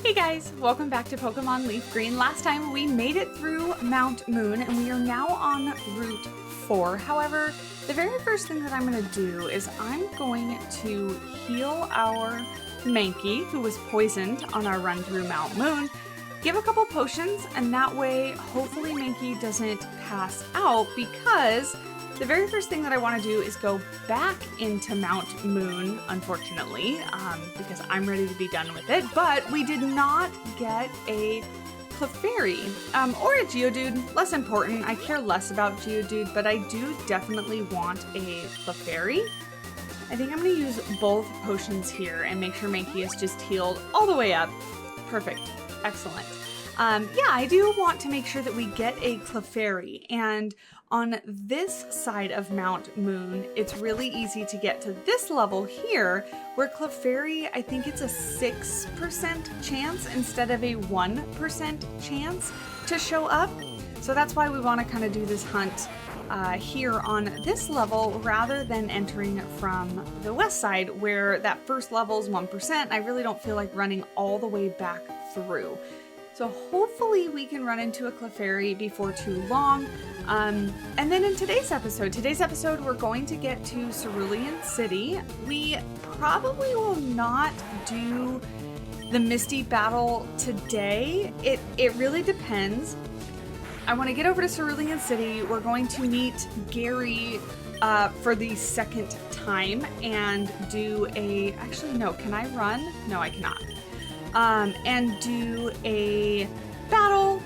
Hey guys, welcome back to Pokemon Leaf Green. Last time we made it through Mount Moon and we are now on Route 4. However, the very first thing that I'm going to do is I'm going to heal our Mankey, who was poisoned on our run through Mount Moon, give a couple potions, and that way hopefully Mankey doesn't pass out, because the very first thing that I want to do is go back into Mount Moon, unfortunately, because I'm ready to be done with it, but we did not get a Clefairy, or a Geodude. Less important. I care less about Geodude, but I do definitely want a Clefairy. I think I'm going to use both potions here and make sure Mankey is just healed all the way up. Perfect. Excellent. Yeah, I do want to make sure that we get a Clefairy, and on this side of Mount Moon, it's really easy to get to this level here, where Clefairy, I think it's a 6% chance instead of a 1% chance to show up. So that's why we want to kind of do this hunt here on this level rather than entering from the west side, where that first level is 1%. I really don't feel like running all the way back through. So hopefully we can run into a Clefairy before too long. And then in today's episode, we're going to get to Cerulean City. We probably will not do the Misty battle today. It really depends. I want to get over to Cerulean City. We're going to meet Gary for the second time and do a... Actually, no. Can I run? No, I cannot. And do a battle,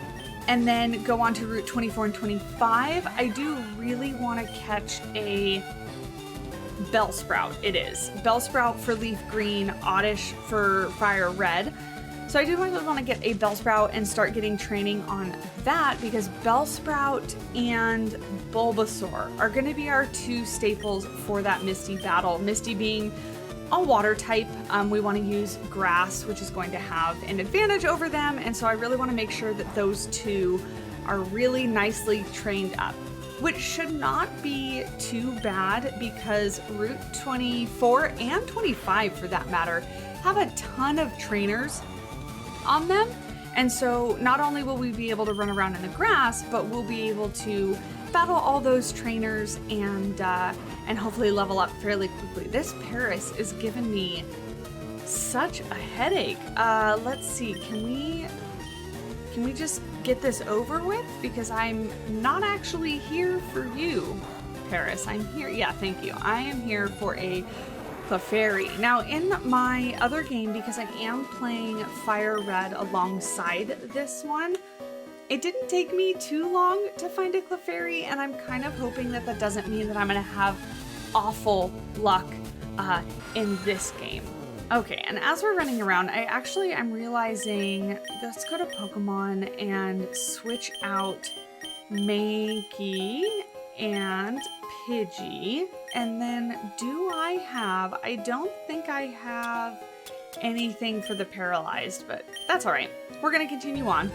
and then go on to Route 24 and 25. I do really want to catch a Bellsprout. It is Bellsprout for Leaf Green, Oddish for Fire Red. So I do really want to get a Bellsprout and start getting training on that, because Bellsprout and Bulbasaur are going to be our two staples for that Misty battle. Misty being a water type, we want to use grass, which is going to have an advantage over them, and so I really want to make sure that those two are really nicely trained up, which should not be too bad, because Route 24 and 25 for that matter have a ton of trainers on them, and so not only will we be able to run around in the grass, but we'll be able to battle all those trainers and hopefully level up fairly quickly. This Paris is giving me such a headache. Let's see, can we just get this over with? Because I'm not actually here for you, Paris. I'm here, yeah, thank you. I am here for a Clefairy. Now, in my other game, because I am playing Fire Red alongside this one, it didn't take me too long to find a Clefairy, and I'm kind of hoping that that doesn't mean that I'm going to have awful luck in this game. Okay, and as we're running around, I'm realizing, let's go to Pokemon and switch out Mankey and Pidgey, and then I don't think I have anything for the paralyzed, but that's all right. We're going to continue on.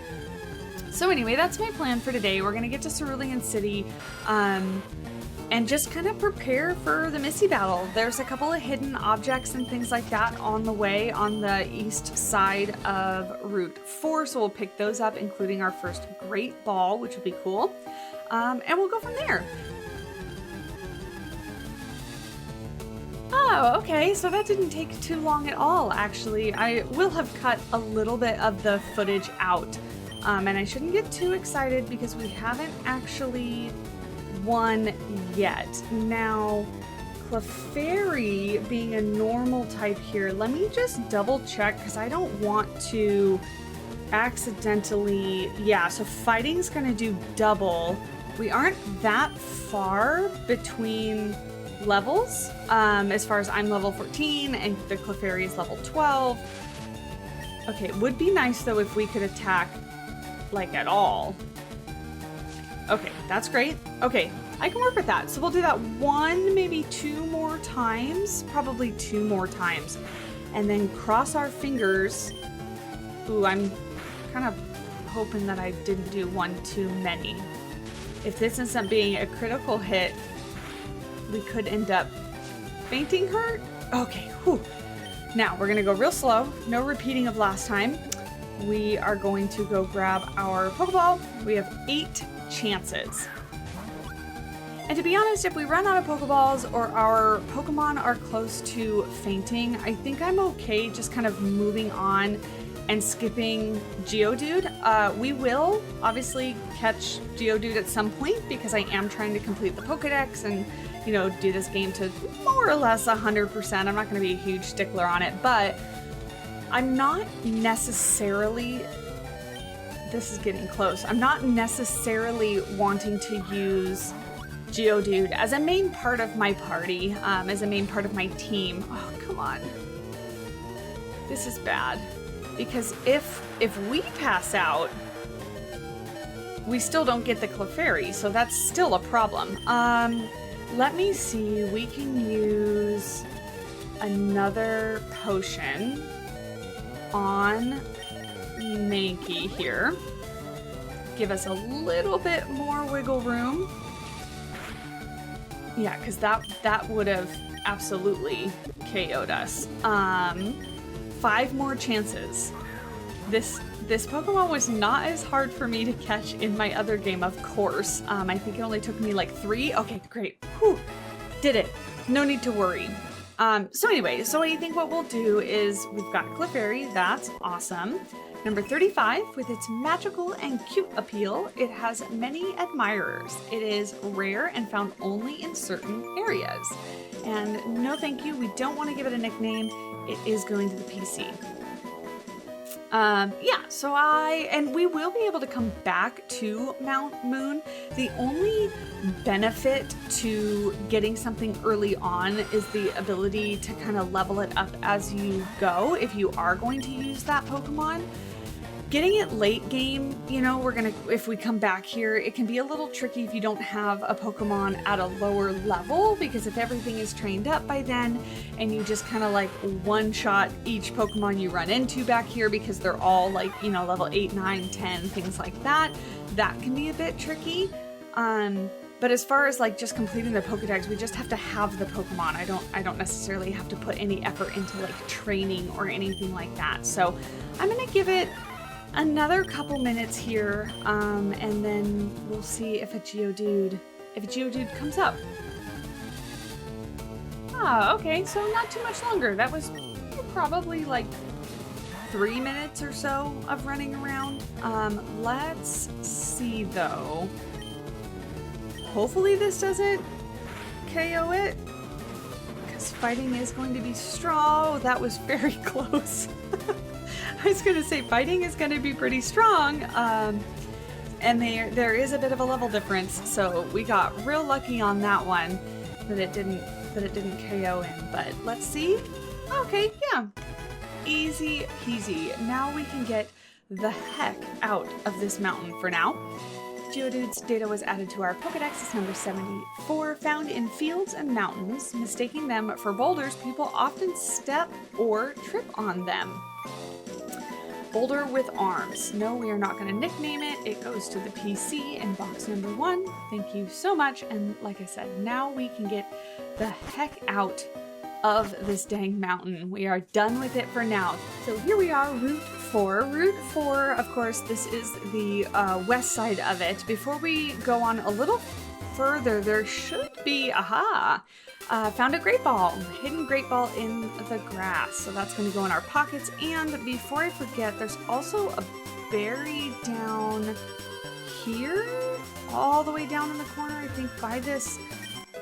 So anyway, that's my plan for today. We're going to get to Cerulean City and just kind of prepare for the Misty battle. There's a couple of hidden objects and things like that on the way on the east side of Route 4, so we'll pick those up, including our first Great Ball, which will be cool. And we'll go from there. Oh, okay, so that didn't take too long at all, actually. I will have cut a little bit of the footage out. And I shouldn't get too excited because we haven't actually won yet. Now, Clefairy being a normal type here, let me just double check, because I don't want to accidentally... Yeah, so fighting's going to do double. We aren't that far between levels, as far as I'm level 14 and the Clefairy is level 12. Okay, it would be nice though if we could attack like at all. Okay, that's great. Okay, I can work with that. So we'll do that one, maybe two more times, probably two more times, and then cross our fingers. Ooh, I'm kind of hoping that I didn't do one too many. If this ends up being a critical hit, we could end up fainting her. Okay, whew. Now we're gonna go real slow, no repeating of last time. we are going to go grab our Pokeball. We have 8 chances. And to be honest, if we run out of Pokeballs or our Pokemon are close to fainting, I think I'm okay just kind of moving on and skipping Geodude. We will obviously catch Geodude at some point because I am trying to complete the Pokedex and, you know, do this game to more or less 100%. I'm not going to be a huge stickler on it, but I'm not necessarily, this is getting close, I'm not necessarily wanting to use Geodude as a main part of my party, as a main part of my team. Oh, come on. This is bad. Because if we pass out, we still don't get the Clefairy, so that's still a problem. Let me see, we can use another potion on Mankey here. Give us a little bit more wiggle room. Yeah, because that would have absolutely KO'd us. 5 more chances. This Pokemon was not as hard for me to catch in my other game, of course. I think it only took me like 3. Okay, great. Whew. Did it. No need to worry. So anyway, so I think what we'll do is we've got Clefairy. That's awesome. Number 35, with its magical and cute appeal, it has many admirers. It is rare and found only in certain areas. And no thank you, we don't want to give it a nickname. It is going to the PC. Yeah, so and we will be able to come back to Mount Moon. The only benefit to getting something early on is the ability to kind of level it up as you go if you are going to use that Pokemon. Getting it late game, you know, if we come back here, it can be a little tricky if you don't have a Pokemon at a lower level, because if everything is trained up by then and you just kind of like one-shot each Pokemon you run into back here because they're all like, you know, level 8, 9, 10, things like that, that can be a bit tricky. But as far as like just completing the Pokedex, we just have to have the Pokemon. I don't necessarily have to put any effort into like training or anything like that. So I'm gonna give it another couple minutes here, and then we'll see if a Geodude comes up. Ah, okay, so not too much longer. That was probably like 3 minutes or so of running around. Let's see though. Hopefully this doesn't KO it, because fighting is going to be strong. That was very close. I was going to say fighting is going to be pretty strong, and there is a bit of a level difference, so we got real lucky on that one that it didn't KO him. But let's see. Okay, yeah, easy peasy. Now we can get the heck out of this mountain for now. Geodude's data was added to our Pokedex. It's number 74, found in fields and mountains. Mistaking them for boulders, people often step or trip on them. Boulder with arms. No, we are not going to nickname it. It goes to the PC in box number 1. Thank you so much. And like I said, now we can get the heck out of this dang mountain. We are done with it for now. So here we are, Route 4. Route 4, of course, this is the west side of it. Before we go on a little further, there should be, found a great ball, hidden great ball in the grass. So that's going to go in our pockets. And before I forget, there's also a berry down here, all the way down in the corner, I think by this,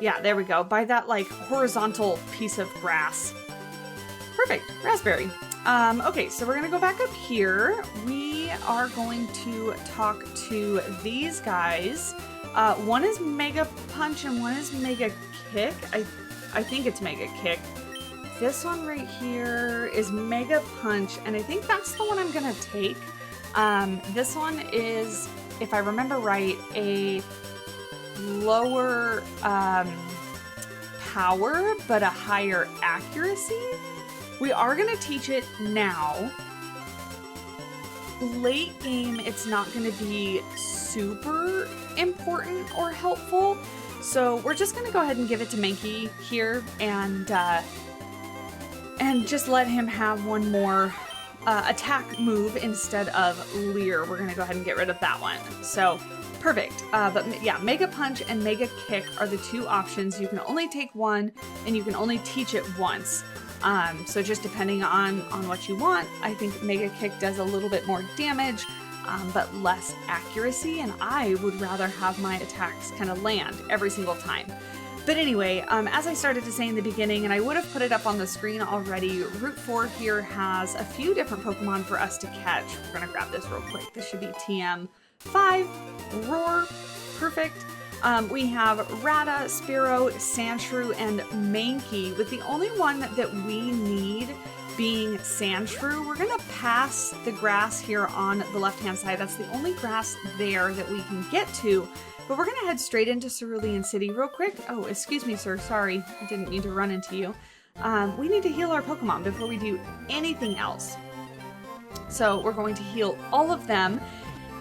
yeah, there we go, by that like horizontal piece of grass. Perfect, raspberry. Okay, so we're gonna go back up here. We are going to talk to these guys. One is Mega Punch and one is Mega Kick. I think it's Mega Kick. This one right here is Mega Punch, and I think that's the one I'm gonna take. This one is, if I remember right, a lower power, but a higher accuracy. We are gonna teach it now. Late game, it's not gonna be super important or helpful. So we're just gonna go ahead and give it to Mankey here and just let him have one more attack move instead of Leer. We're gonna go ahead and get rid of that one. So perfect. But yeah, Mega Punch and Mega Kick are the two options. You can only take one and you can only teach it once. So just depending on what you want, I think Mega Kick does a little bit more damage, but less accuracy, and I would rather have my attacks kind of land every single time. But anyway, as I started to say in the beginning, and I would have put it up on the screen already, Route 4 here has a few different Pokemon for us to catch. We're gonna grab this real quick. This should be TM5, Roar, perfect. We have Rata, Spearow, Sandshrew, and Mankey, with the only one that we need being Sandshrew. We're gonna pass the grass here on the left-hand side. That's the only grass there that we can get to, but we're gonna head straight into Cerulean City real quick. Oh, excuse me, sir, sorry, I didn't mean to run into you. We need to heal our Pokemon before we do anything else. So we're going to heal all of them.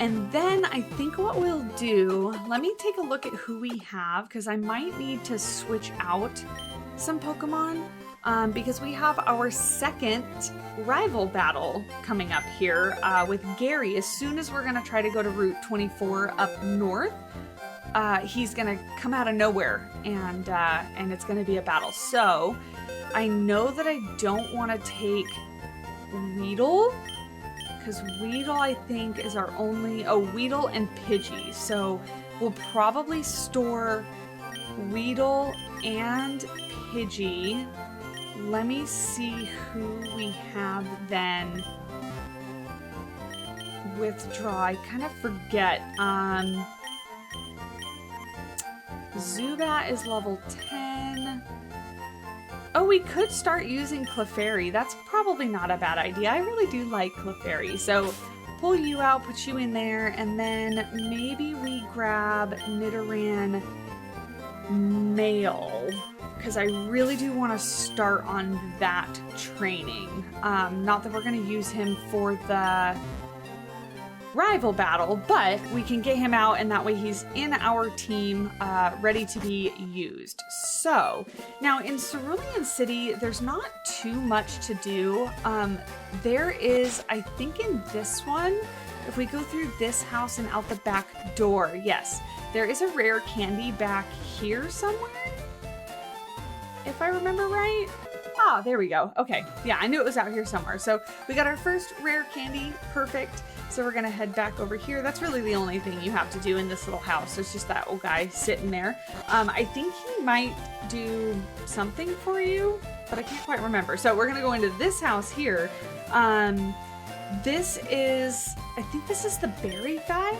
And then I think what we'll do, let me take a look at who we have, because I might need to switch out some Pokemon, because we have our second rival battle coming up here with Gary. As soon as we're going to try to go to Route 24 up north, he's going to come out of nowhere, and it's going to be a battle. So I know that I don't want to take Weedle, because Weedle, I think, is our only... Oh, Weedle and Pidgey. So we'll probably store Weedle and Pidgey. Let me see who we have then. Withdraw. I kind of forget. Zubat is level 10. Oh, we could start using Clefairy. That's probably not a bad idea. I really do like Clefairy. So pull you out, put you in there, and then maybe we grab Nidoran Male, because I really do want to start on that training. Not that we're going to use him for the rival battle, but we can get him out, and that way he's in our team, ready to be used. So now in Cerulean City, there's not too much to do. There is, I think in this one, if we go through this house and out the back door, yes, there is a rare candy back here somewhere, if I remember right. Ah, there we go. Okay, yeah, I knew it was out here somewhere. So we got our first rare candy, perfect. So we're gonna head back over here. That's really the only thing you have to do in this little house. It's just that old guy sitting there. I think he might do something for you, but I can't quite remember. So we're gonna go into this house here. This is, I think this is the berry guy.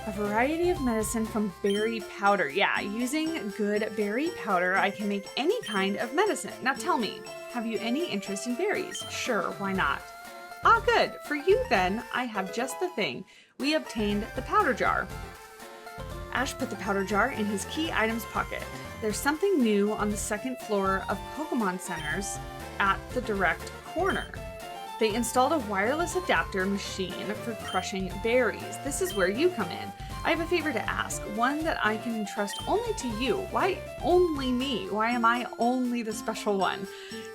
A variety of medicine from berry powder. Yeah, using good berry powder, I can make any kind of medicine. Now tell me, have you any interest in berries? Sure, why not? Ah, good. For you then, I have just the thing. We obtained the powder jar. Ash put the powder jar in his key items pocket. There's something new on the second floor of Pokemon Centers at the direct corner. They installed a wireless adapter machine for crushing berries. This is where you come in. I have a favor to ask, one that I can entrust only to you. Why only me? Why am I only the special one?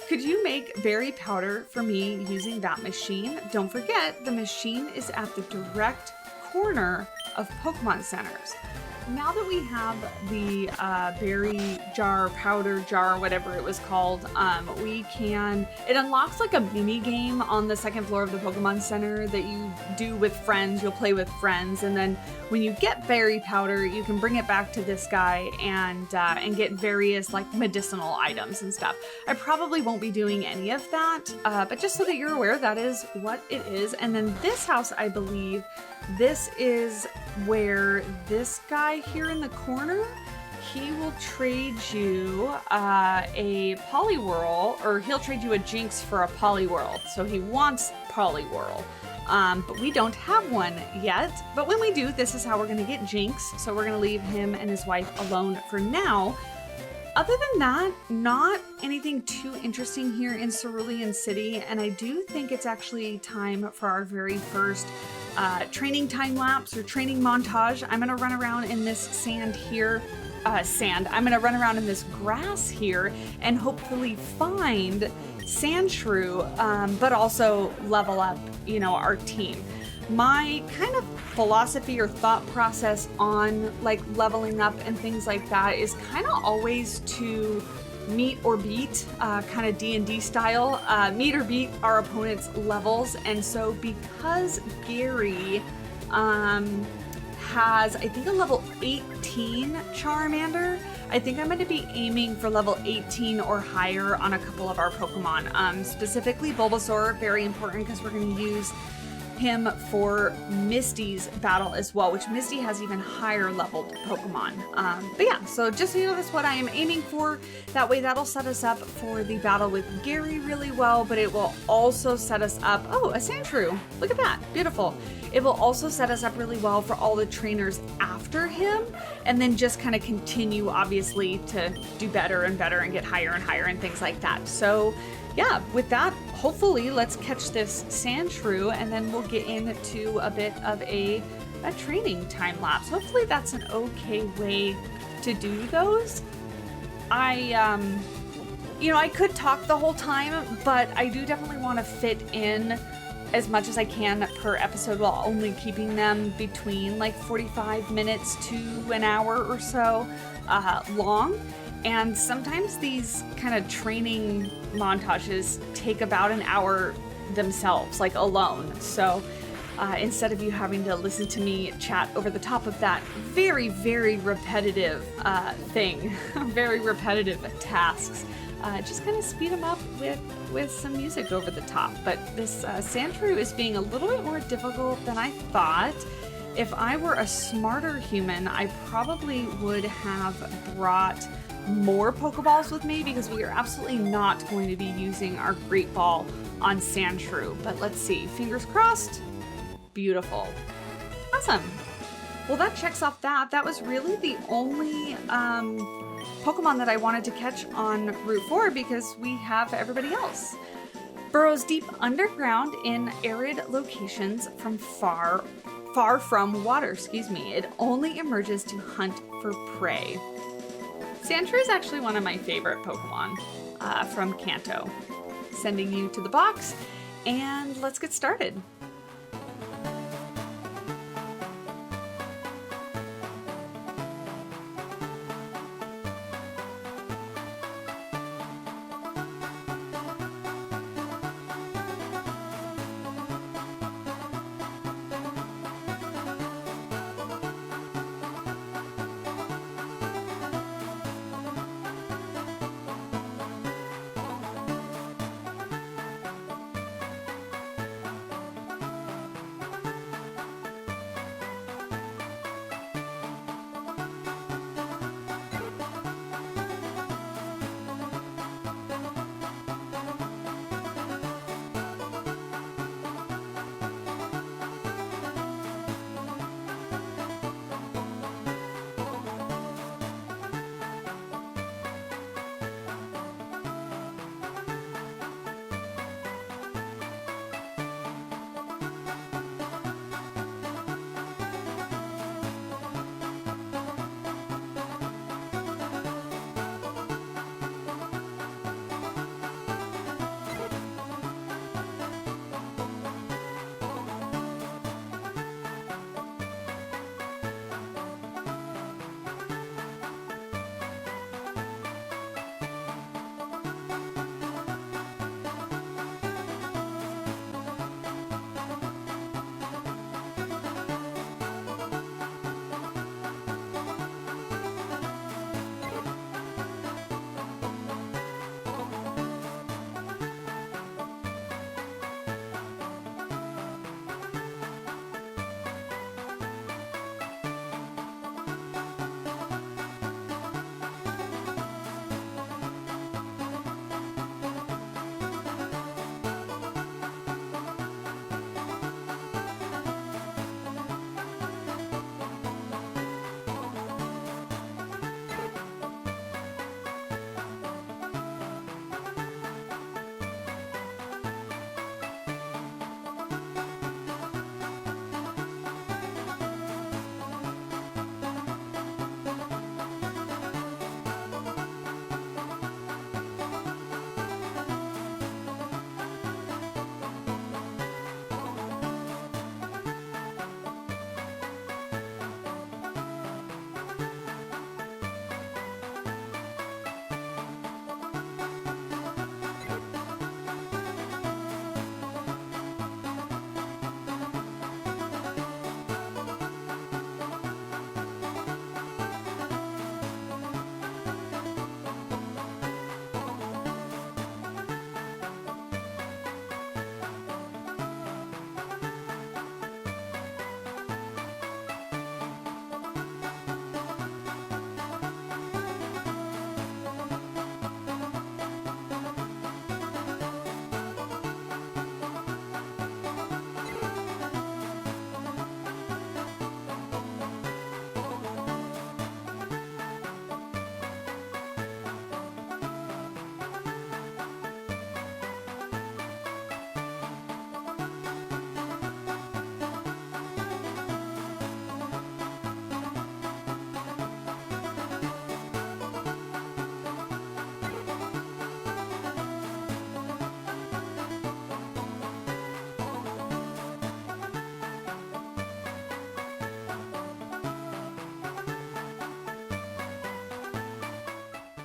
Could you make berry powder for me using that machine? Don't forget, the machine is at the direct corner of Pokemon Centers. Now that we have the berry jar, powder jar, whatever it was called, it unlocks like a mini game on the second floor of the Pokemon Center that you do with friends. You'll play with friends, and then when you get berry powder, you can bring it back to this guy and get various like medicinal items and stuff. I probably won't be doing any of that, but just so that you're aware, that is what it is. And then this house, I believe, this is where this guy here in the corner, he will trade you a Poliwhirl, or he'll trade you a Jinx for a Poliwhirl. So he wants Poliwhirl, but we don't have one yet. But when we do, this is how we're gonna get Jinx. So we're gonna leave him and his wife alone for now. Other than that, not anything too interesting here in Cerulean City, and I do think it's actually time for our very first training time lapse or training montage. I'm gonna run around in this sand here. I'm gonna run around in this grass here and hopefully find Sandshrew, but also level up, you know, our team. My kind of philosophy or thought process on like leveling up and things like that is kind of always to meet or beat, kind of D&D style, meet or beat our opponent's levels. And so because Gary has, I think, a level 18 Charmander, I think I'm going to be aiming for level 18 or higher on a couple of our Pokemon. Specifically Bulbasaur, very important because we're going to use him for Misty's battle as well, which Misty has even higher leveled Pokemon. But yeah, so just so you know, that's what I am aiming for. That way that'll set us up for the battle with Gary really well, but it will also set us up, oh, a Sandshrew, look at that, beautiful. It will also set us up really well for all the trainers after him, and then just kind of continue, obviously, to do better and better and get higher and higher and things like that. So yeah, with that, hopefully let's catch this Sandshrew and then we'll get into a bit of a training time lapse. Hopefully that's an okay way to do those. You know, I could talk the whole time, but I do definitely want to fit in as much as I can per episode while only keeping them between like 45 minutes to an hour or so long. And sometimes these kind of training montages take about an hour themselves, like alone. So instead of you having to listen to me chat over the top of that very, very repetitive thing, very repetitive tasks, just kind of speed them up with some music over the top. But this Sandshrew is being a little bit more difficult than I thought. If I were a smarter human, I probably would have brought more Pokeballs with me, because we are absolutely not going to be using our Great Ball on Sandshrew. But let's see, fingers crossed. Beautiful. Awesome. Well, that checks off that. That was really the only Pokemon that I wanted to catch on Route 4 because we have everybody else. Burrows deep underground in arid locations from far from water, It only emerges to hunt for prey. Sandshrew is actually one of my favorite Pokemon from Kanto. Sending you to the box, and let's get started.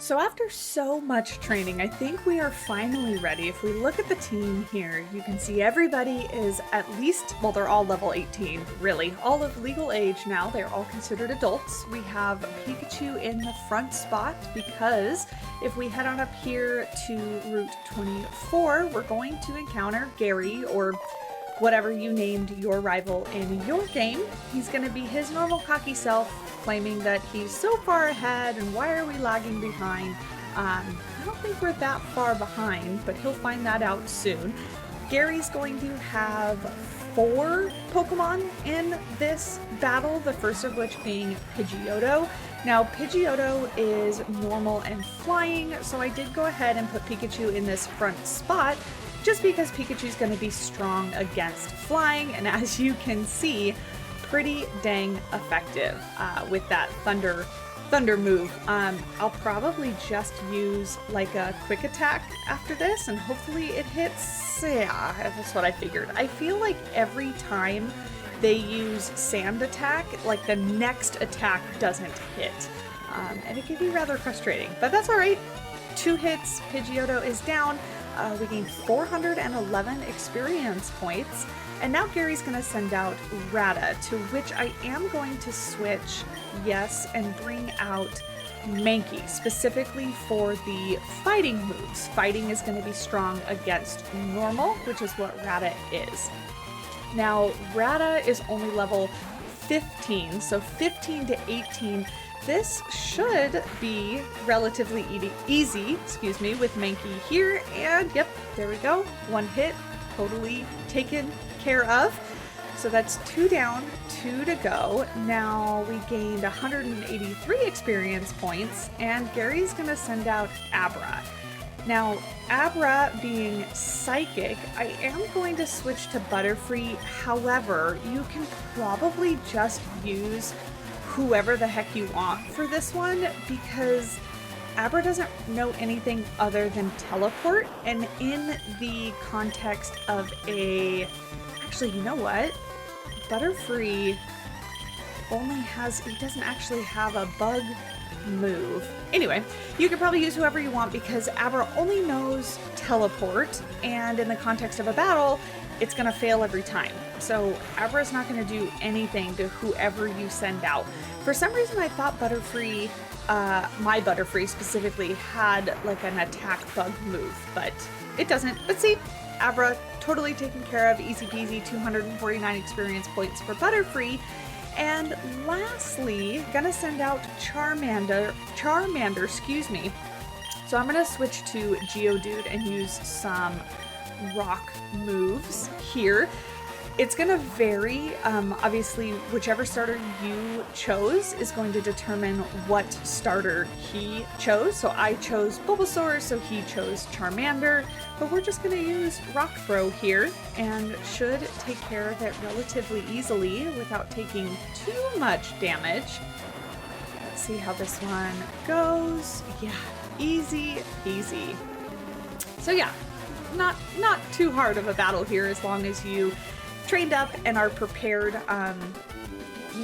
So after so much training, I think we are finally ready. If we look at the team here, you can see everybody is at least, well, they're all level 18, really. All of legal age now, they're all considered adults. We have Pikachu in the front spot because if we head on up here to Route 24, we're going to encounter Gary, or whatever you named your rival in your game. He's going to be his normal cocky self, claiming that he's so far ahead and why are we lagging behind. I don't think we're that far behind, but he'll find that out soon. Gary's going to have 4 Pokemon in this battle, the first of which being Pidgeotto. Now, Pidgeotto is normal and flying, so I did go ahead and put Pikachu in this front spot, just because Pikachu's going to be strong against flying, and as you can see, pretty dang effective with that thunder move. I'll probably just use like a quick attack after this, and hopefully it hits. Yeah, that's what I figured. I feel like every time they use sand attack, like the next attack doesn't hit, and it can be rather frustrating, but that's all right. 2 hits, Pidgeotto is down. We gained 411 experience points, and now Gary's going to send out Rada, to which I am going to switch, yes, and bring out Mankey, specifically for the fighting moves. Fighting is going to be strong against normal, which is what Rada is. Now, Rada is only level 15, so 15 to 18. This should be relatively easy, with Mankey here, and yep, there we go. 1 hit, totally taken care of. So that's 2 down, 2 to go. Now we gained 183 experience points, and Gary's gonna send out Abra. Now, Abra being psychic, I am going to switch to Butterfree. However, you can probably just use whoever the heck you want for this one, because Abra doesn't know anything other than teleport, and in the context of a... Actually, you know what? Butterfree he doesn't actually have a bug move. Anyway, you can probably use whoever you want because Abra only knows teleport, and in the context of a battle, it's gonna fail every time. So Abra's not gonna do anything to whoever you send out. For some reason, I thought Butterfree, my Butterfree specifically, had like an attack bug move, but it doesn't. But see, Abra totally taken care of, easy peasy, 249 experience points for Butterfree. And lastly, gonna send out Charmander, So I'm gonna switch to Geodude and use some rock moves here. It's gonna vary. Obviously, whichever starter you chose is going to determine what starter he chose. So I chose Bulbasaur, so he chose Charmander, but we're just gonna use Rock Throw here and should take care of it relatively easily without taking too much damage. Let's see how this one goes. Yeah, easy peasy. So yeah, not too hard of a battle here as long as you trained up and are prepared.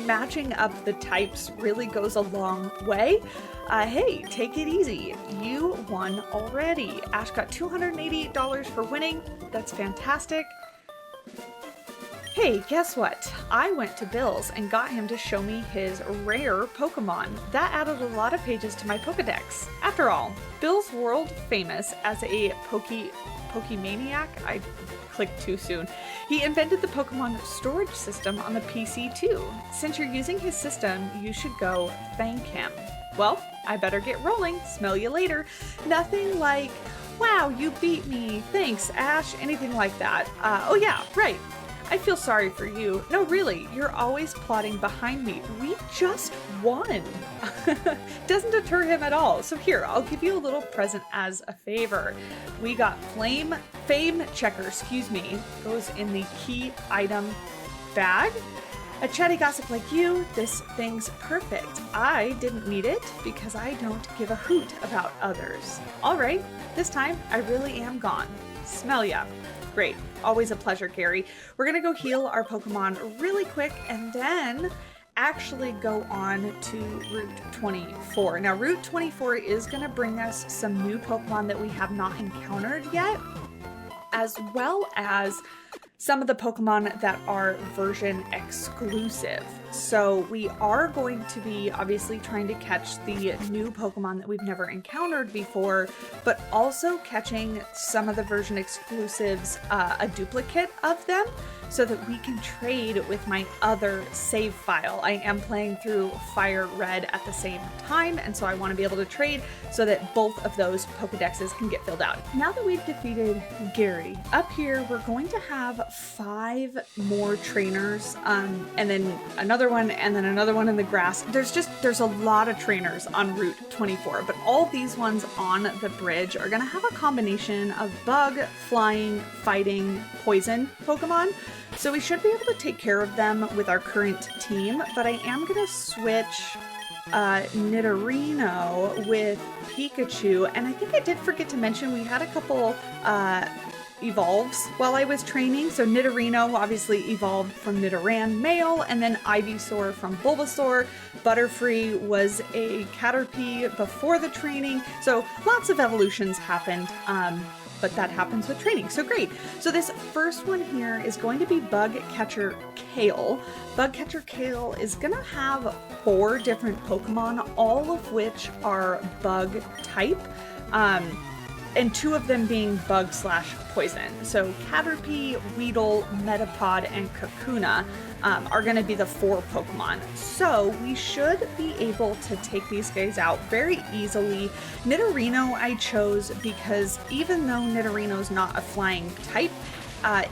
Matching up the types really goes a long way. Hey, take it easy. You won already. Ash got $288 for winning. That's fantastic. Hey, guess what? I went to Bill's and got him to show me his rare Pokemon. That added a lot of pages to my Pokedex. After all, Bill's world famous as a Pokemaniac. I clicked too soon. He invented the Pokemon storage system on the PC too. Since you're using his system, you should go thank him. Well, I better get rolling. Smell you later. Nothing like, wow, you beat me. Thanks, Ash. Anything like that. Oh yeah, right. I feel sorry for you. No, really, you're always plotting behind me. We just won. Doesn't deter him at all. So here, I'll give you a little present as a favor. We got Fame Checker, goes in the key item bag. A chatty gossip like you, this thing's perfect. I didn't need it because I don't give a hoot about others. All right, this time I really am gone. Smell ya. Great. Always a pleasure, Gary. We're going to go heal our Pokemon really quick, and then actually go on to Route 24. Now, Route 24 is going to bring us some new Pokemon that we have not encountered yet, as well as some of the Pokemon that are version exclusive. So we are going to be obviously trying to catch the new Pokemon that we've never encountered before, but also catching some of the version exclusives, a duplicate of them, so that we can trade with my other save file. I am playing through Fire Red at the same time, and so I want to be able to trade so that both of those Pokedexes can get filled out. Now that we've defeated Gary, up here we're going to have 5 more trainers, and then another one, and then another one in the grass. There's a lot of trainers on Route 24, but all these ones on the bridge are going to have a combination of bug, flying, fighting, poison Pokemon. So we should be able to take care of them with our current team, but I am going to switch Nidorino with Pikachu, and I think I did forget to mention we had a couple evolves while I was training. So Nidorino obviously evolved from Nidoran male, and then Ivysaur from Bulbasaur. Butterfree was a Caterpie before the training. So lots of evolutions happened, but that happens with training, so great. So this first one here is going to be Bug Catcher Kale. Bug Catcher Kale is gonna have 4 different Pokemon, all of which are bug type, and 2 of them being bug/poison. So Caterpie, Weedle, Metapod, and Kakuna are going to be the 4 Pokemon. So we should be able to take these guys out very easily. Nidorino I chose because even though Nidorino's not a flying type,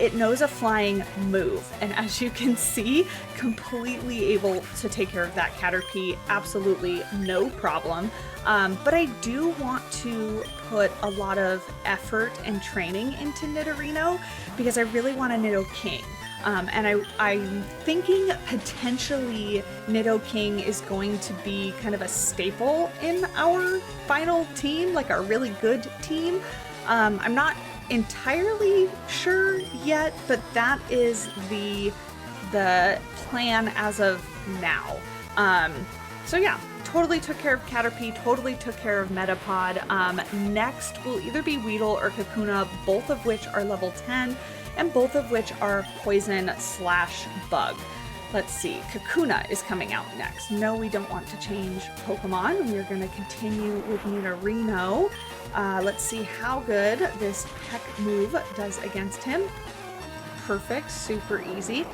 it knows a flying move, and as you can see, completely able to take care of that Caterpie, absolutely no problem. But I do want to put a lot of effort and training into Nidorino because I really want a Nidoking. And I'm thinking potentially Nidoking is going to be kind of a staple in our final team, like our really good team. I'm not entirely sure yet, but that is the plan as of now. So yeah, totally took care of Caterpie, totally took care of Metapod. Next will either be Weedle or Kakuna, both of which are level 10, and both of which are poison/bug. Let's see, Kakuna is coming out next. No, we don't want to change Pokemon. We are going to continue with Nidorino. Let's see how good this Peck move does against him. Perfect, super easy.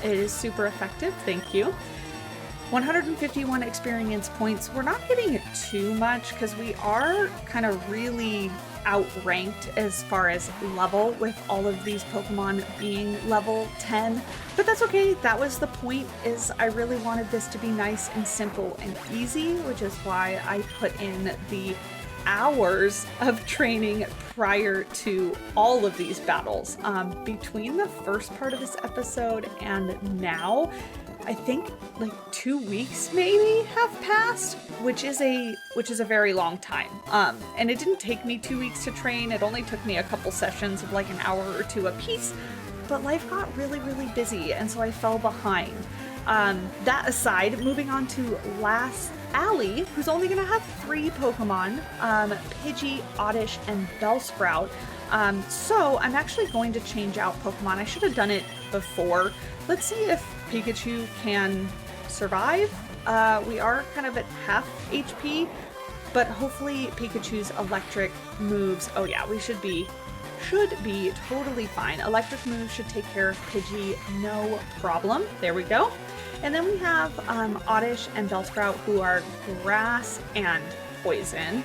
It is super effective, thank you. 151 experience points. We're not getting too much because we are kind of really outranked as far as level with all of these Pokemon being level 10, but that's okay. That was the point, is I really wanted this to be nice and simple and easy, which is why I put in the hours of training prior to all of these battles. Between the first part of this episode and now, I think like 2 weeks maybe have passed, which is a very long time. And it didn't take me 2 weeks to train. It only took me a couple sessions of like an hour or 2 apiece, but life got really, really busy, and so I fell behind. That aside, moving on to Last Alley, who's only gonna have 3 Pokemon, Pidgey, Oddish, and Bellsprout. So I'm actually going to change out Pokemon. I should have done it before. Let's see if Pikachu can survive. We are kind of at half HP, but hopefully Pikachu's electric moves, oh yeah, we should be totally fine. Electric moves should take care of Pidgey, no problem. There we go. And then we have Oddish and Bellsprout, who are grass and poison.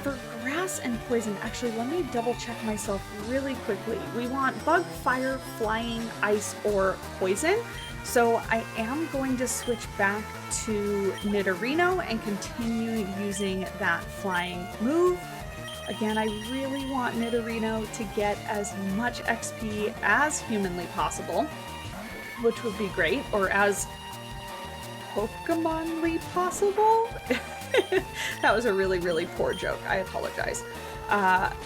For grass and poison, actually, let me double check myself really quickly. We want bug, fire, flying, ice, or poison. So I am going to switch back to Nidorino and continue using that flying move. Again, I really want Nidorino to get as much XP as humanly possible, which would be great, or as Pokemonly possible? That was a really, really poor joke. I apologize.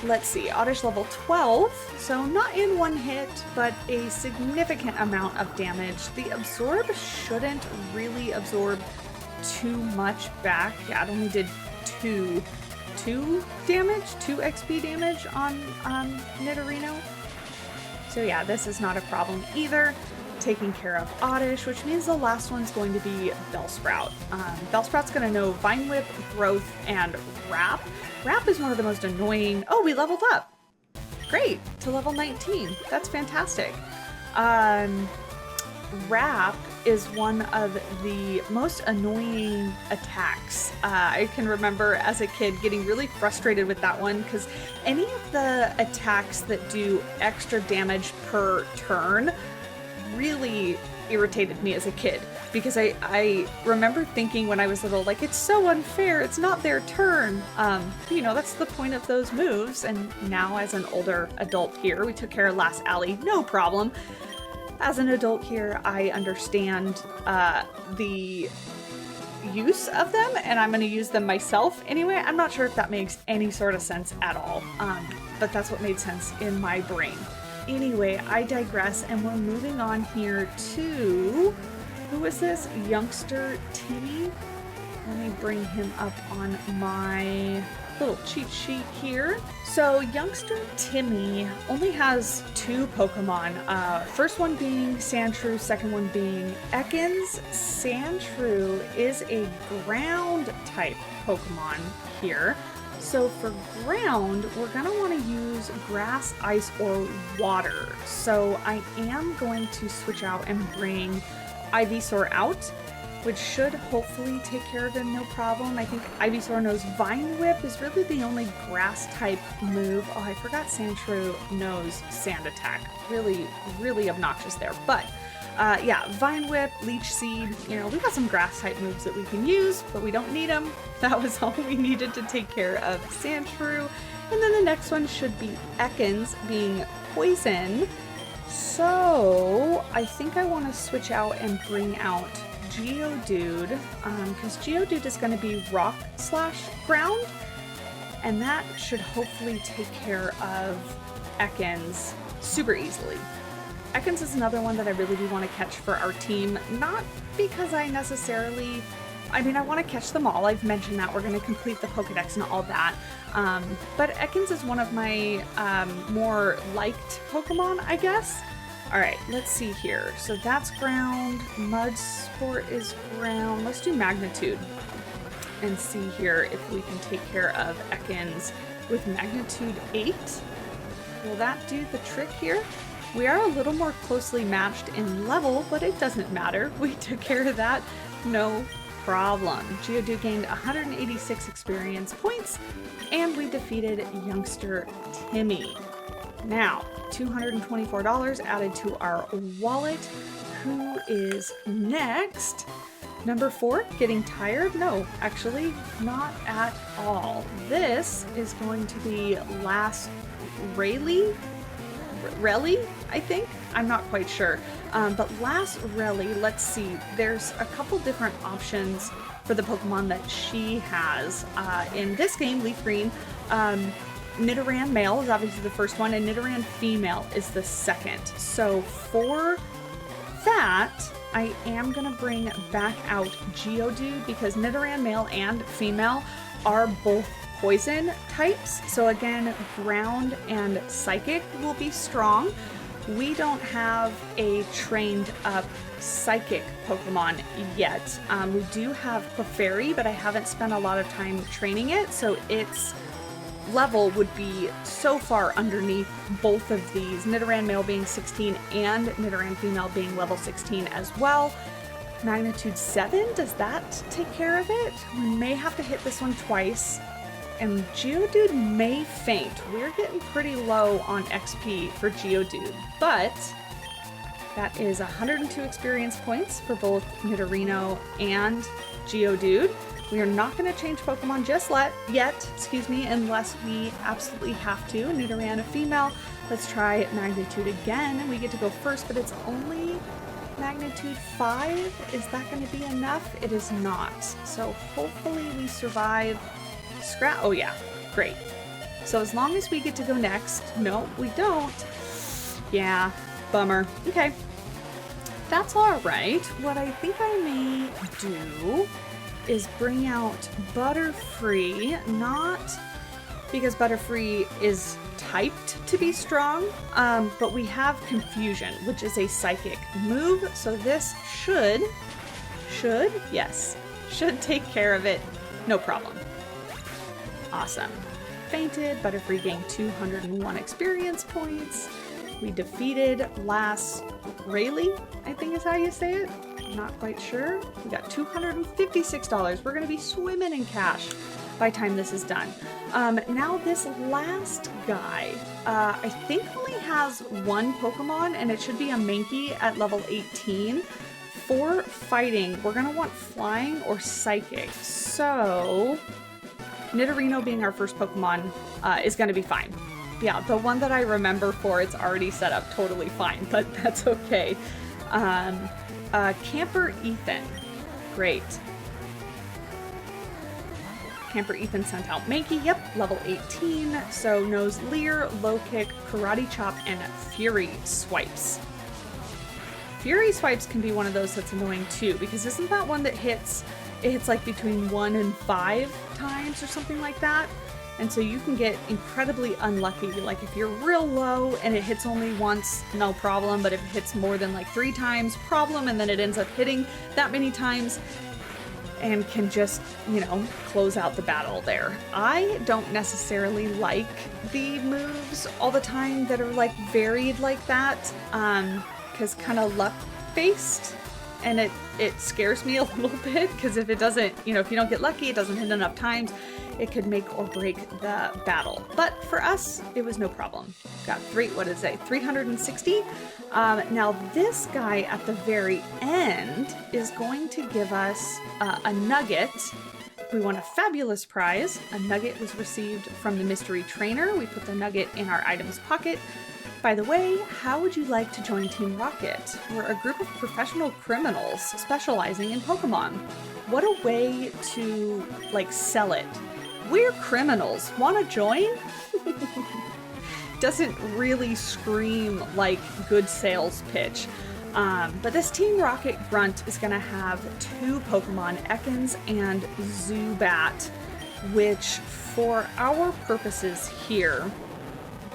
Let's see, Oddish level 12, so not in one hit, but a significant amount of damage. The Absorb shouldn't really absorb too much back. Yeah, it only did 2 damage, 2 XP damage on Nidorino. So yeah, this is not a problem either. Taking care of Oddish, which means the last one's going to be Bellsprout. Bellsprout's going to know Vine Whip, Growth, and Wrap. Wrap is one of the most annoying... Oh, we leveled up! Great! To level 19. That's fantastic. Wrap is one of the most annoying attacks. I can remember as a kid getting really frustrated with that one because any of the attacks that do extra damage per turn really irritated me as a kid because I remember thinking when I was little, like, it's so unfair, it's not their turn. You know, that's the point of those moves. And now as an older adult here, we took care of Last Alley, no problem. As an adult here, I understand the use of them, and I'm going to use them myself anyway. I'm not sure if that makes any sort of sense at all, but that's what made sense in my brain. Anyway, I digress, and we're moving on here to, who is this? Youngster Timmy. Let me bring him up on my little cheat sheet here. So Youngster Timmy only has 2 Pokemon. First one being Sandshrew, second one being Ekans. Sandshrew is a ground type Pokemon here. So for ground, we're gonna want to use grass, ice, or water. So I am going to switch out and bring Ivysaur out, which should hopefully take care of him no problem. I think Ivysaur knows Vine Whip is really the only grass type move. Oh, I forgot Sandshrew knows Sand Attack. Really, really obnoxious there. But yeah, Vine Whip, Leech Seed, you know, we got some grass type moves that we can use, but we don't need them. That was all we needed to take care of Sandshrew. And then the next one should be Ekans, being poison. So I think I want to switch out and bring out Geodude, because Geodude is going to be rock/ground, and that should hopefully take care of Ekans super easily. Ekans is another one that I really do want to catch for our team, not because I necessarily, I mean, I want to catch them all. I've mentioned that we're going to complete the Pokedex and all that, but Ekans is one of my more liked Pokemon, I guess. All right, let's see here. So that's ground. Mudsport is ground. Let's do Magnitude and see here if we can take care of Ekans with Magnitude 8. Will that do the trick here? We are a little more closely matched in level, but it doesn't matter. We took care of that, no problem. Geodude gained 186 experience points, and we defeated Youngster Timmy. Now, $224 added to our wallet. Who is next? Number 4, getting tired? No, actually, not at all. This is going to be Last Rayleigh, I think? I'm not quite sure. But Last Rayleigh, let's see. There's a couple different options for the Pokemon that she has. In this game, Leaf Green, Nidoran male is obviously the first one, and Nidoran female is the second. So for that, I am going to bring back out Geodude because Nidoran male and female are both poison types. So again, ground and psychic will be strong. We don't have a trained up psychic Pokemon yet. We do have Clefairy, but I haven't spent a lot of time training it, so its level would be so far underneath both of these, Nidoran male being 16 and Nidoran female being level 16 as well. Magnitude 7, does that take care of it? We may have to hit this one twice, and Geodude may faint. We're getting pretty low on XP for Geodude, but that is 102 experience points for both Nidorino and Geodude. We are not going to change Pokemon just yet, unless we absolutely have to. Nidoran a female. Let's try Magnitude again. We get to go first, but it's only magnitude 5. Is that going to be enough? It is not. So hopefully we survive. Oh yeah, great. So as long as we get to go next. No, we don't. Yeah, bummer. Okay. That's all right. What I think I may do is bring out Butterfree, not because Butterfree is typed to be strong, but we have Confusion, which is a psychic move, so this should take care of it, no problem. Awesome. Fainted, Butterfree gained 201 experience points. We defeated Last Rayleigh, I think is how you say it. I'm not quite sure. We got $256. We're going to be swimming in cash by the time this is done. Now this last guy, I think only has one Pokemon, and it should be a Mankey at level 18. For fighting, we're going to want Flying or Psychic. So Nidorino being our first Pokemon is going to be fine. Yeah, the one that I remember for, it's already set up totally fine, but that's okay. Camper Ethan. Great. Camper Ethan sent out Mankey, yep, level 18. So knows Leer, Low Kick, Karate Chop, and Fury Swipes. Fury Swipes can be one of those that's annoying too, because isn't that one that hits, it hits like between 1 and 5 times or something like that? And so you can get incredibly unlucky. Like if you're real low and it hits only once, no problem. But if it hits more than like 3 times, problem. And then it ends up hitting that many times and can just, you know, close out the battle there. I don't necessarily like the moves all the time that are like varied like that. Because kind of luck-based. And it scares me a little bit because if it doesn't, you know, if you don't get lucky, it doesn't hit enough times, it could make or break the battle. But for us, it was no problem. Got 360. Now this guy at the very end is going to give us a nugget. We won a fabulous prize. A nugget was received from the mystery trainer. We put the nugget in our items pocket. By the way, how would you like to join Team Rocket? We're a group of professional criminals specializing in Pokemon. What a way to, like, sell it. We're criminals. Want to join? Doesn't really scream like good sales pitch. But this Team Rocket grunt is going to have 2 Pokemon, Ekans and Zubat, which for our purposes here,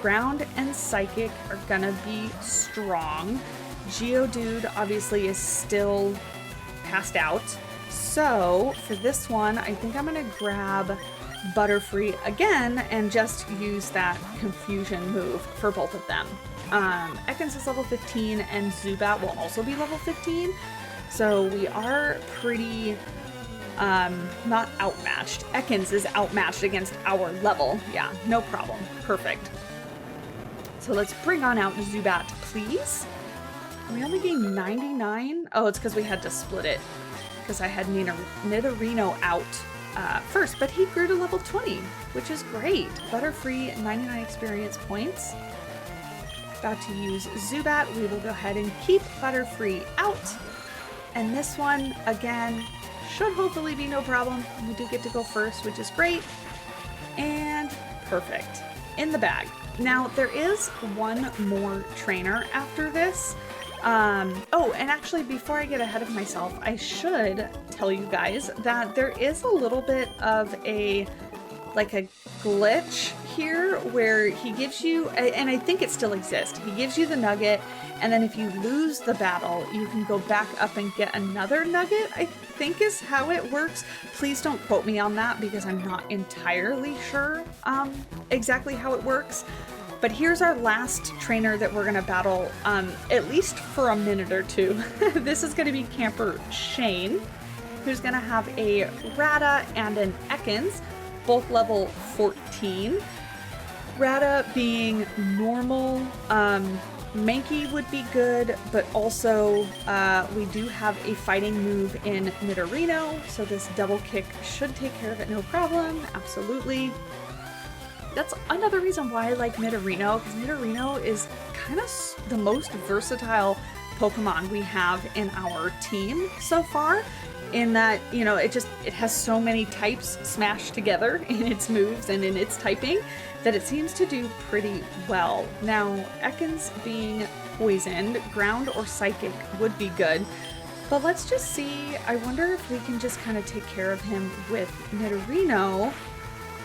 Ground and Psychic are gonna be strong. Geodude obviously is still passed out. So for this one, I think I'm gonna grab Butterfree again and just use that Confusion move for both of them. Ekans is level 15 and Zubat will also be level 15. So we are pretty not outmatched. Ekans is outmatched against our level. Yeah, no problem. Perfect. So let's bring on out Zubat, please. We only gained 99. Oh, it's because we had to split it. Because I had Nidorino out first, but he grew to level 20, which is great. Butterfree, 99 experience points. About to use Zubat. We will go ahead and keep Butterfree out. And this one, again, should hopefully be no problem. We do get to go first, which is great. And perfect. In the bag. Now, there is one more trainer after this. Oh, and actually, before I get ahead of myself, I should tell you guys that there is a little bit of a glitch here where he gives you, and I think it still exists, he gives you the nugget, and then if you lose the battle, you can go back up and get another nugget, I think is how it works. Please don't quote me on that because I'm not entirely sure exactly how it works. But here's our last trainer that we're going to battle, at least for a minute or two. This is going to be Camper Shane, who's going to have a Rata and an Ekans, both level 14. Rata being normal, Mankey would be good, but also we do have a fighting move in Nidorino, so this double kick should take care of it no problem, absolutely. That's another reason why I like Nidorino, because Nidorino is kind of the most versatile Pokemon we have in our team so far, in that, you know, it has so many types smashed together in its moves and in its typing that it seems to do pretty well. Now, Ekans being poisoned, ground or psychic would be good, but let's just see. I wonder if we can just kind of take care of him with Nidorino,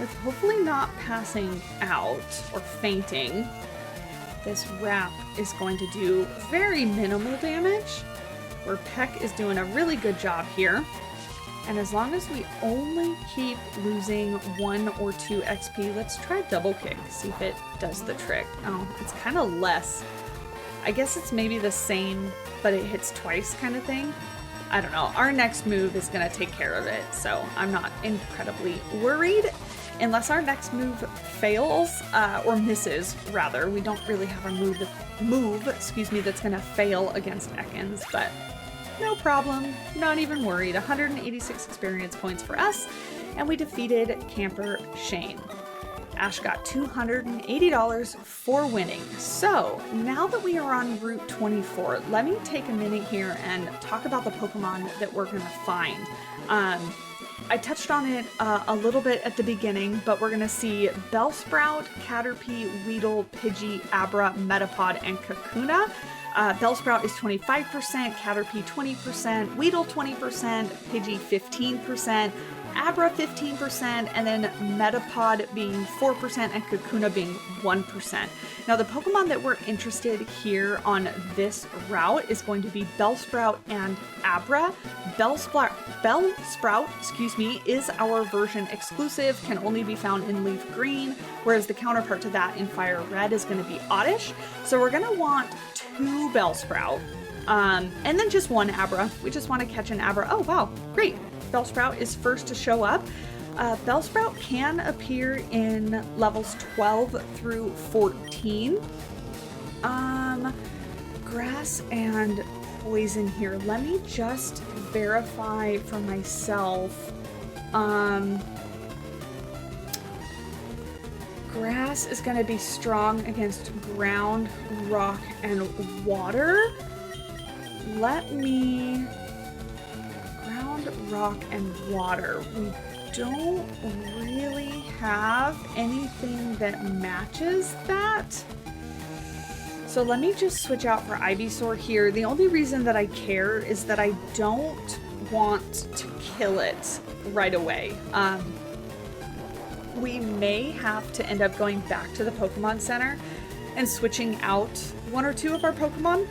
with hopefully not passing out or fainting. This wrap is going to do very minimal damage, where Peck is doing a really good job here. And as long as we only keep losing 1 or 2 XP, let's try double kick, see if it does the trick. Oh, it's kind of less. I guess it's maybe the same, but it hits twice kind of thing. I don't know. Our next move is going to take care of it, so I'm not incredibly worried. Unless our next move fails, or misses, rather. We don't really have a move, that's going to fail against Ekans, but no problem. Not even worried. 186 experience points for us, and we defeated Camper Shane. Ash got $280 for winning. So now that we are on Route 24, let me take a minute here and talk about the Pokemon that we're going to find. I touched on it a little bit at the beginning, but we're going to see Bellsprout, Caterpie, Weedle, Pidgey, Abra, Metapod, and Kakuna. Bellsprout is 25%, Caterpie 20%, Weedle 20%, Pidgey 15%, Abra 15%, and then Metapod being 4% and Kakuna being 1%. Now the Pokemon that we're interested here on this route is going to be Bellsprout and Abra. Bellsprout, is our version exclusive, can only be found in Leaf Green, whereas the counterpart to that in Fire Red is going to be Oddish. So we're going to want 2 Bellsprout, and then just 1 Abra. We just want to catch an Abra. Oh wow, great. Bellsprout is first to show up. Bellsprout can appear in levels 12 through 14. Grass and poison here. Let me just verify for myself. Grass is going to be strong against ground, rock, and water. Let me... rock and water. We don't really have anything that matches that. So let me just switch out for Ivysaur here. The only reason that I care is that I don't want to kill it right away. We may have to end up going back to the Pokemon Center and switching out 1 or 2 of our Pokemon,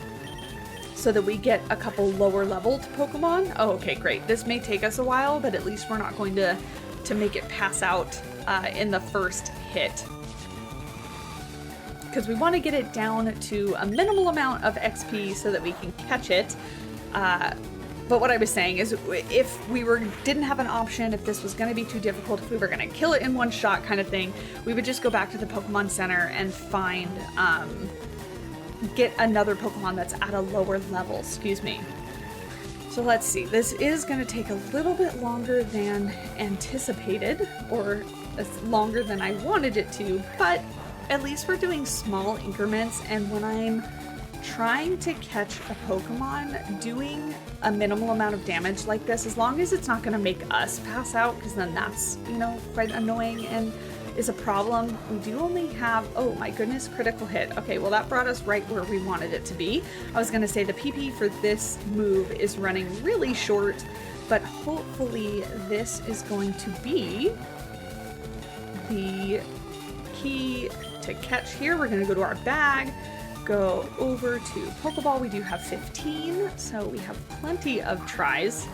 so that we get a couple lower leveled Pokemon. Oh, okay, great. This may take us a while, but at least we're not going to make it pass out in the first hit. Because we want to get it down to a minimal amount of XP so that we can catch it. But what I was saying is, if we didn't have an option, if this was going to be too difficult, if we were going to kill it in one shot kind of thing, we would just go back to the Pokemon Center and find... get another Pokemon that's at a lower level, So let's see, this is going to take a little bit longer than anticipated, or longer than I wanted it to, but at least we're doing small increments, and when I'm trying to catch a Pokemon, doing a minimal amount of damage like this, as long as it's not going to make us pass out, because then that's, quite annoying and is a problem. We do only have, oh my goodness, critical hit. Okay, well that brought us right where we wanted it to be. I was going to say the PP for this move is running really short, but hopefully this is going to be the key to catch here. We're going to go to our bag, go over to Pokeball. We do have 15, so we have plenty of tries.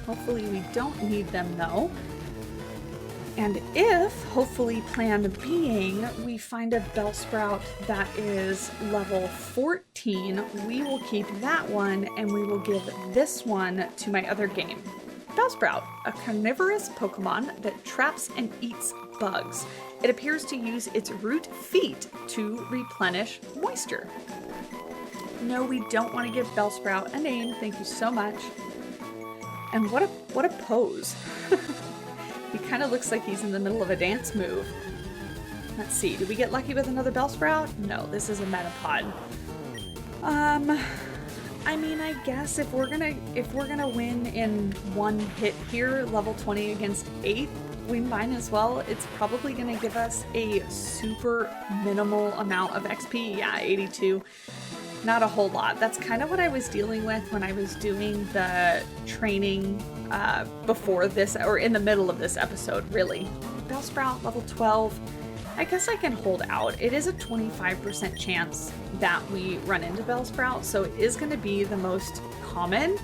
Hopefully we don't need them though. And if, hopefully plan being, we find a Bellsprout that is level 14, we will keep that one and we will give this one to my other game. Bellsprout, a carnivorous Pokemon that traps and eats bugs. It appears to use its root feet to replenish moisture. No, we don't want to give Bellsprout a name, thank you so much. And what a pose. He kind of looks like he's in the middle of a dance move. Let's see, did we get lucky with another Bellsprout? No, this is a Metapod. I mean, I guess if we're gonna win in one hit here, level 20 against 8, we might as well. It's probably gonna give us a super minimal amount of XP. Yeah, 82. Not a whole lot. That's kind of what I was dealing with when I was doing the training before this, or in the middle of this episode, really. Bellsprout, level 12. I guess I can hold out. It is a 25% chance that we run into Bellsprout, so it is going to be the most common.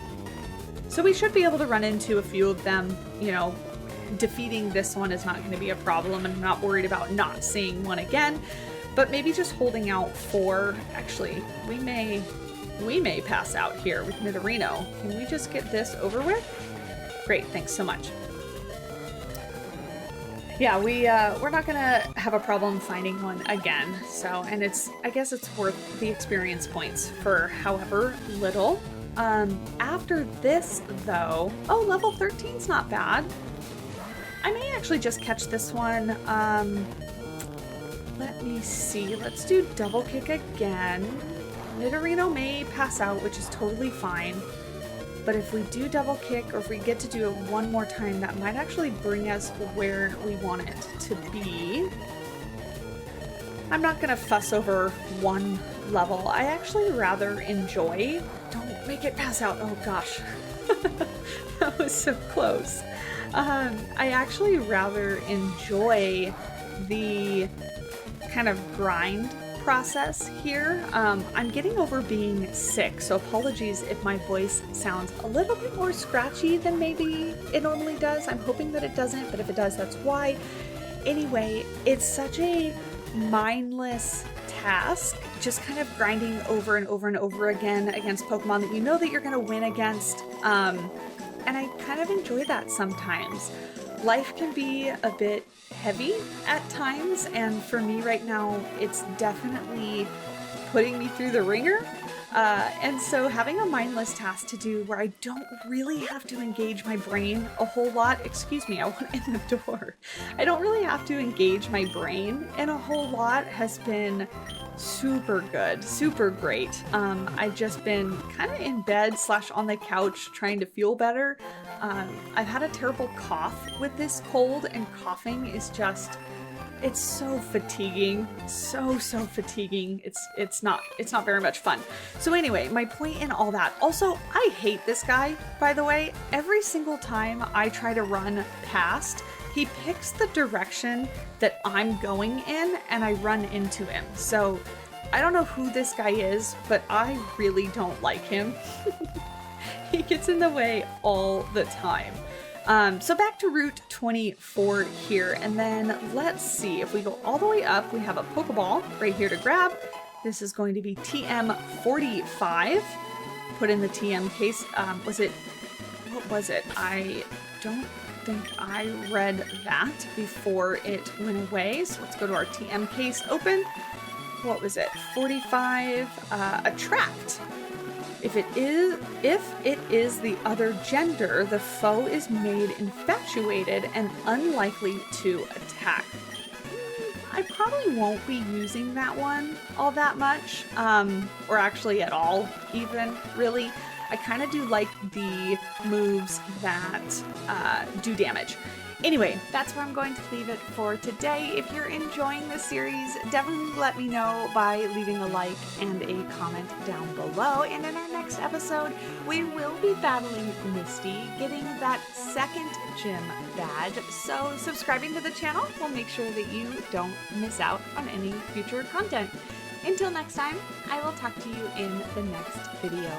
So we should be able to run into a few of them. You know, defeating this one is not going to be a problem, and I'm not worried about not seeing one again. But maybe just holding out for, actually, we may pass out here with Nidorino. Can we just get this over with? Great, thanks so much. Yeah, we're not gonna have a problem finding one again. So, and I guess it's worth the experience points for however little. After this though, oh, level 13's not bad. I may actually just catch this one. Let me see. Let's do double kick again. Nidorino may pass out, which is totally fine. But if we do double kick, or if we get to do it one more time, that might actually bring us where we want it to be. I'm not gonna fuss over one level. I actually rather enjoy. Don't make it pass out. Oh gosh. That was so close. I actually rather enjoy the kind of grind process here. I'm getting over being sick, so apologies if my voice sounds a little bit more scratchy than maybe it normally does. I'm hoping that it doesn't, but if it does, that's why. Anyway, it's such a mindless task, just kind of grinding over and over and over again against Pokemon that you know that you're going to win against, and I kind of enjoy that sometimes. Life can be a bit heavy at times, and for me right now, it's definitely putting me through the ringer. And so having a mindless task to do where I don't really have to engage my brain a whole lot, excuse me, I went in the door. I don't really have to engage my brain in a whole lot has been super good, super great. I've just been kind of in bed / on the couch trying to feel better. I've had a terrible cough with this cold, and coughing is just, it's so fatiguing, so fatiguing. It's not very much fun. So anyway, my point in all that, also, I hate this guy, by the way. Every single time I try to run past, he picks the direction that I'm going in, and I run into him. So I don't know who this guy is, but I really don't like him. He gets in the way all the time. So back to Route 24 here, and then let's see, if we go all the way up, we have a Pokeball right here to grab. This is going to be TM45. Put in the TM case. What was it? I don't think I read that before it went away. So let's go to our TM case, open. What was it? 45, attract. If it is the other gender, the foe is made infatuated and unlikely to attack. I probably won't be using that one all that much, or actually at all even, really. I kind of do like the moves that do damage. Anyway, that's where I'm going to leave it for today. If you're enjoying this series, definitely let me know by leaving a like and a comment down below. And in our next episode, we will be battling Misty, getting that second gym badge. So subscribing to the channel will make sure that you don't miss out on any future content. Until next time, I will talk to you in the next video.